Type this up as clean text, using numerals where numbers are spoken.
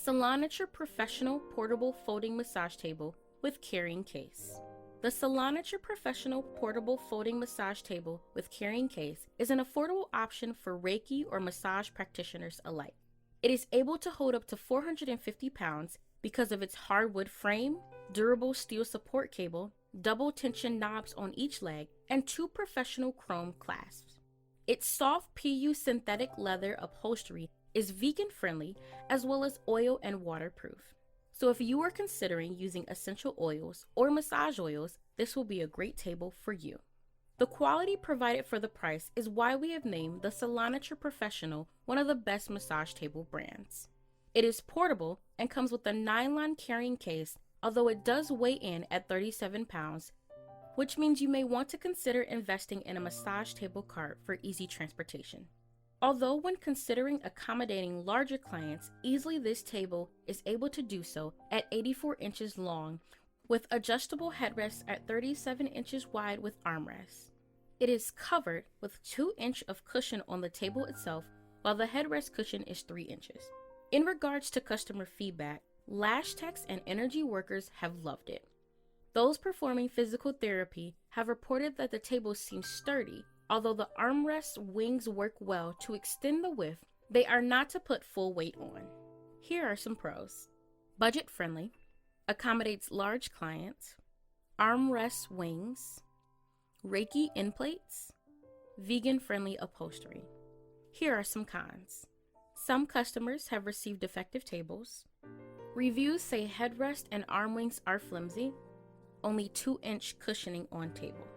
Saloniture Professional Portable Folding Massage Table with Carrying Case. The Saloniture Professional Portable Folding Massage Table with Carrying Case is an affordable option for Reiki or massage practitioners alike. It is able to hold up to 450 pounds because of its hardwood frame, durable steel support cable, double tension knobs on each leg, and 2 professional chrome clasps. Its soft PU synthetic leather upholstery is vegan-friendly as well as oil and waterproof. So if you are considering using essential oils or massage oils, this will be a great table for you. The quality provided for the price is why we have named the Saloniture Professional one of the best massage table brands. It is portable and comes with a nylon carrying case, although it does weigh in at 37 pounds, which means you may want to consider investing in a massage table cart for easy transportation. Although when considering accommodating larger clients, easily this table is able to do so at 84 inches long with adjustable headrests at 37 inches wide with armrests. It is covered with 2 inches of cushion on the table itself, while the headrest cushion is 3 inches. In regards to customer feedback, lash techs and energy workers have loved it. Those performing physical therapy have reported that the table seems sturdy. Although the armrest wings work well to extend the width, they are not to put full weight on. Here are some pros. Budget friendly, accommodates large clients, armrest wings, Reiki end plates, vegan friendly upholstery. Here are some cons. Some customers have received defective tables. Reviews say headrest and arm wings are flimsy, only 2-inch cushioning on table.